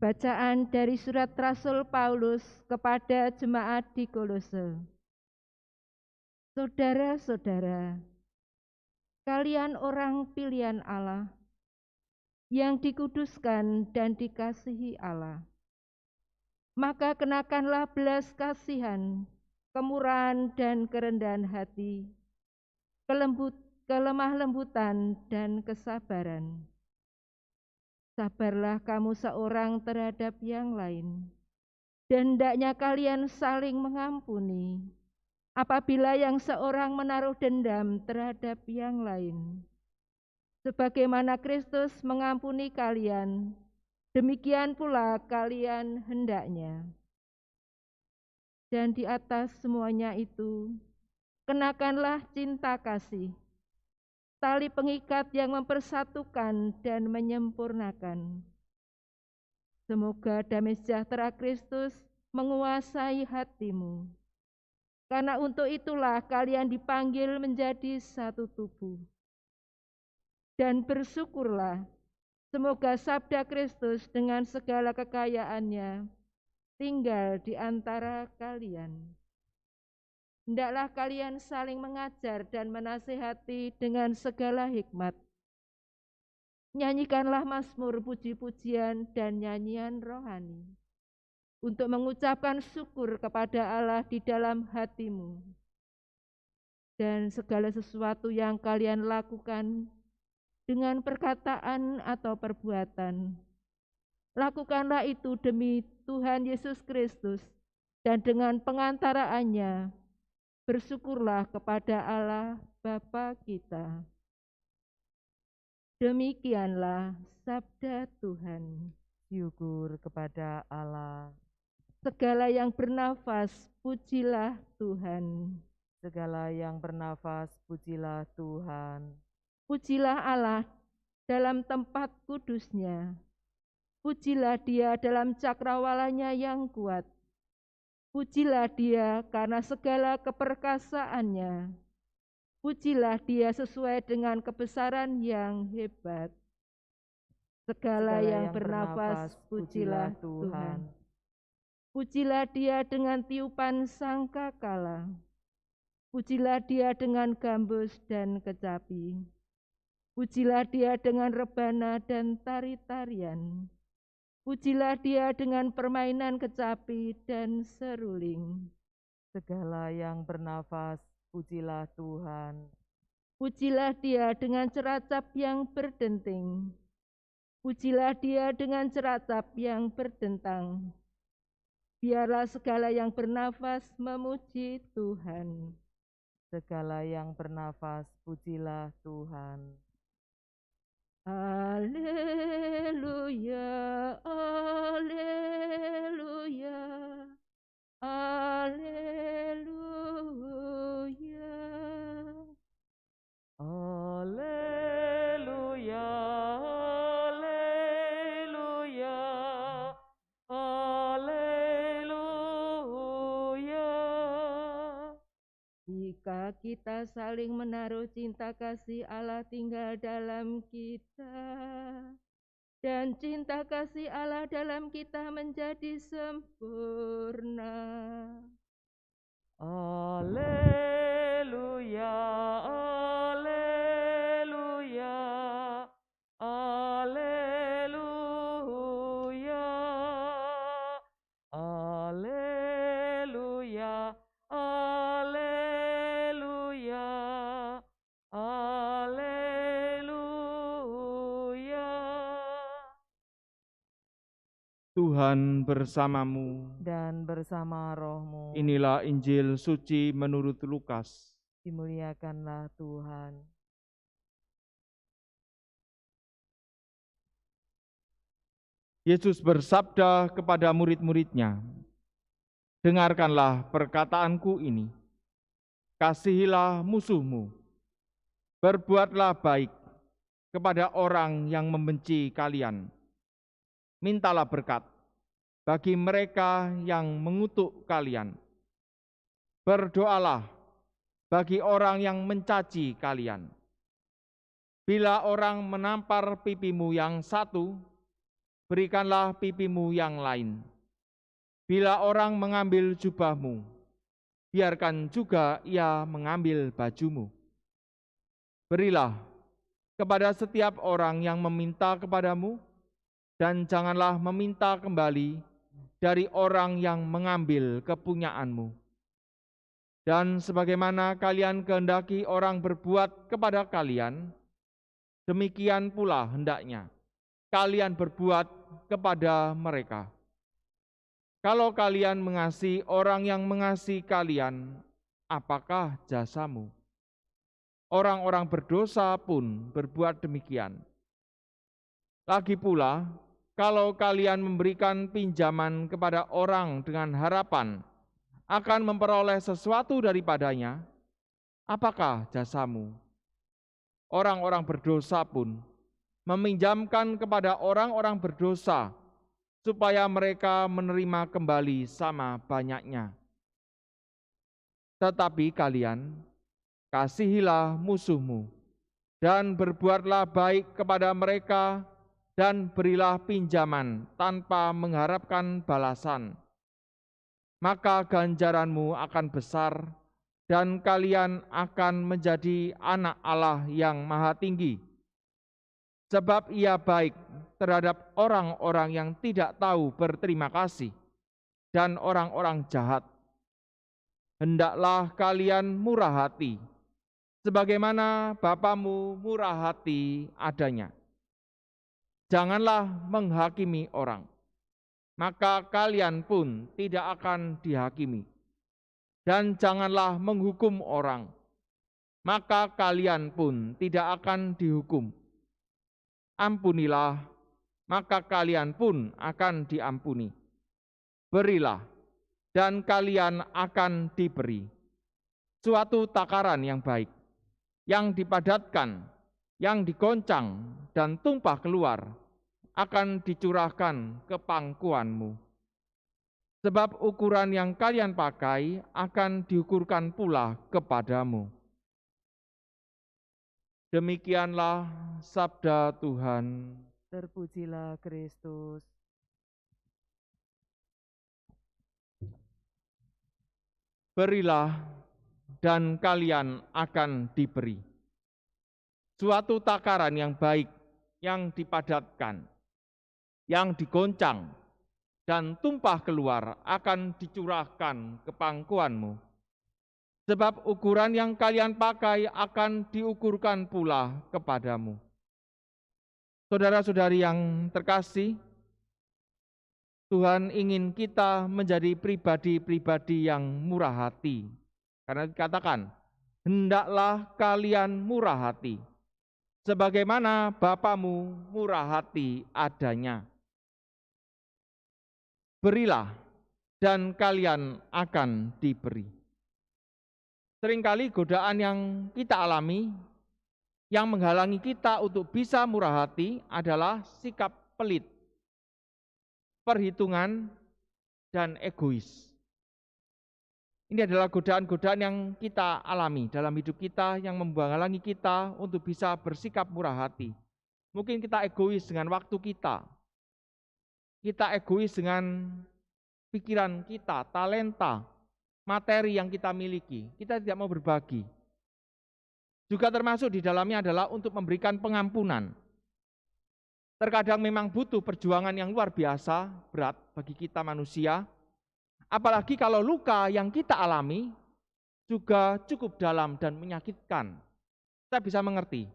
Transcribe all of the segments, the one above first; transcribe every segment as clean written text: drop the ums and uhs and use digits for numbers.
Bacaan dari surat Rasul Paulus kepada jemaat di Kolose. Saudara-saudara, kalian orang pilihan Allah yang dikuduskan dan dikasihi Allah. Maka kenakanlah belas kasihan, kemurahan dan kerendahan hati, kelemah lembutan dan kesabaran. Sabarlah kamu seorang terhadap yang lain, dan hendaknya kalian saling mengampuni, apabila yang seorang menaruh dendam terhadap yang lain. Sebagaimana Kristus mengampuni kalian, demikian pula kalian hendaknya. Dan di atas semuanya itu, kenakanlah cinta kasih, tali pengikat yang mempersatukan dan menyempurnakan. Semoga damai sejahtera Kristus menguasai hatimu. Karena untuk itulah kalian dipanggil menjadi satu tubuh. Dan bersyukurlah, semoga sabda Kristus dengan segala kekayaannya tinggal di antara kalian. Hendaklah kalian saling mengajar dan menasihati dengan segala hikmat. Nyanyikanlah mazmur, puji-pujian, dan nyanyian rohani untuk mengucapkan syukur kepada Allah di dalam hatimu. Dan segala sesuatu yang kalian lakukan dengan perkataan atau perbuatan, lakukanlah itu demi Tuhan Yesus Kristus, dan dengan pengantaraannya bersyukurlah kepada Allah Bapa kita. Demikianlah sabda Tuhan. Syukur kepada Allah. Segala yang bernafas, pujilah Tuhan. Segala yang bernafas, pujilah Tuhan. Pujilah Allah dalam tempat kudusnya. Pujilah Dia dalam cakrawalanya yang kuat. Pujilah Dia karena segala keperkasaannya. Pujilah Dia sesuai dengan kebesaran yang hebat. Segala yang bernafas, pujilah Tuhan. Pujilah Dia dengan tiupan sangkakala. Pujilah Dia dengan gambus dan kecapi. Pujilah Dia dengan rebana dan tari-tarian. Pujilah Dia dengan permainan kecapi dan seruling. Segala yang bernafas, pujilah Tuhan. Pujilah Dia dengan ceracap yang berdenting. Pujilah Dia dengan ceracap yang berdentang. Biarlah segala yang bernafas memuji Tuhan. Segala yang bernafas, pujilah Tuhan. Haleluya, haleluya, haleluya. Haleluya, haleluya, haleluya. Jika kita saling menaruh cinta kasih, Allah tinggal dalam kita, dan cinta kasih Allah dalam kita menjadi sempurna. Haleluya, haleluya, haleluya, haleluya, haleluya, haleluya. Tuhan bersamamu. Dan bersama rohmu. Inilah Injil suci menurut Lukas. Dimuliakanlah Tuhan. Yesus bersabda kepada murid-muridnya, "Dengarkanlah perkataanku ini, kasihilah musuhmu, berbuatlah baik kepada orang yang membenci kalian, mintalah berkat bagi mereka yang mengutuk kalian, berdoalah bagi orang yang mencaci kalian. Bila orang menampar pipimu yang satu, berikanlah pipimu yang lain. Bila orang mengambil jubahmu, biarkan juga ia mengambil bajumu. Berilah kepada setiap orang yang meminta kepadamu, dan janganlah meminta kembali dari orang yang mengambil kepunyaanmu. Dan sebagaimana kalian kehendaki orang berbuat kepada kalian, demikian pula hendaknya kalian berbuat kepada mereka. Kalau kalian mengasihi orang yang mengasihi kalian, apakah jasamu? Orang-orang berdosa pun berbuat demikian. Lagi pula, kalau kalian memberikan pinjaman kepada orang dengan harapan akan memperoleh sesuatu daripadanya, apakah jasamu? Orang-orang berdosa pun meminjamkan kepada orang-orang berdosa supaya mereka menerima kembali sama banyaknya. Tetapi kalian kasihilah musuhmu dan berbuatlah baik kepada mereka dan berilah pinjaman tanpa mengharapkan balasan. Maka ganjaranmu akan besar dan kalian akan menjadi anak Allah yang Maha Tinggi. Sebab Ia baik terhadap orang-orang yang tidak tahu berterima kasih dan orang-orang jahat. Hendaklah kalian murah hati, sebagaimana Bapamu murah hati adanya. Janganlah menghakimi orang, maka kalian pun tidak akan dihakimi. Dan janganlah menghukum orang, maka kalian pun tidak akan dihukum. Ampunilah, maka kalian pun akan diampuni. Berilah, dan kalian akan diberi. Suatu takaran yang baik, yang dipadatkan, yang digoncang, dan tumpah keluar, akan dicurahkan ke pangkuanmu. Sebab ukuran yang kalian pakai akan diukurkan pula kepadamu. Demikianlah sabda Tuhan. Terpujilah Kristus. Berilah, dan kalian akan diberi. Suatu takaran yang baik, yang dipadatkan, yang digoncang, dan tumpah keluar akan dicurahkan ke pangkuanmu. Sebab ukuran yang kalian pakai akan diukurkan pula kepadamu. Saudara-saudari yang terkasih, Tuhan ingin kita menjadi pribadi-pribadi yang murah hati. Karena dikatakan, hendaklah kalian murah hati, sebagaimana Bapamu murah hati adanya. Berilah, dan kalian akan diberi. Seringkali godaan yang kita alami, yang menghalangi kita untuk bisa murah hati adalah sikap pelit, perhitungan, dan egois. Ini adalah godaan-godaan yang kita alami dalam hidup kita yang menghalangi kita untuk bisa bersikap murah hati. Mungkin kita egois dengan waktu kita. Kita egois dengan pikiran kita, talenta, materi yang kita miliki. Kita tidak mau berbagi. Juga termasuk di dalamnya adalah untuk memberikan pengampunan. Terkadang memang butuh perjuangan yang luar biasa, berat bagi kita manusia. Apalagi kalau luka yang kita alami juga cukup dalam dan menyakitkan. Saya bisa mengerti,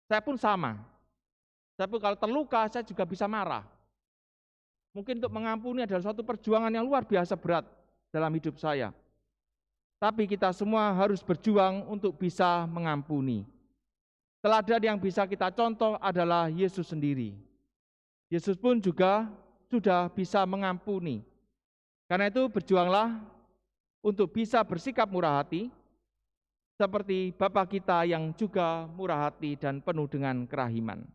saya pun sama. Saya pun kalau terluka, saya juga bisa marah. Mungkin untuk mengampuni adalah suatu perjuangan yang luar biasa berat dalam hidup saya. Tapi kita semua harus berjuang untuk bisa mengampuni. Teladan yang bisa kita contoh adalah Yesus sendiri. Yesus pun juga sudah bisa mengampuni. Karena itu berjuanglah untuk bisa bersikap murah hati, seperti Bapa kita yang juga murah hati dan penuh dengan kerahiman.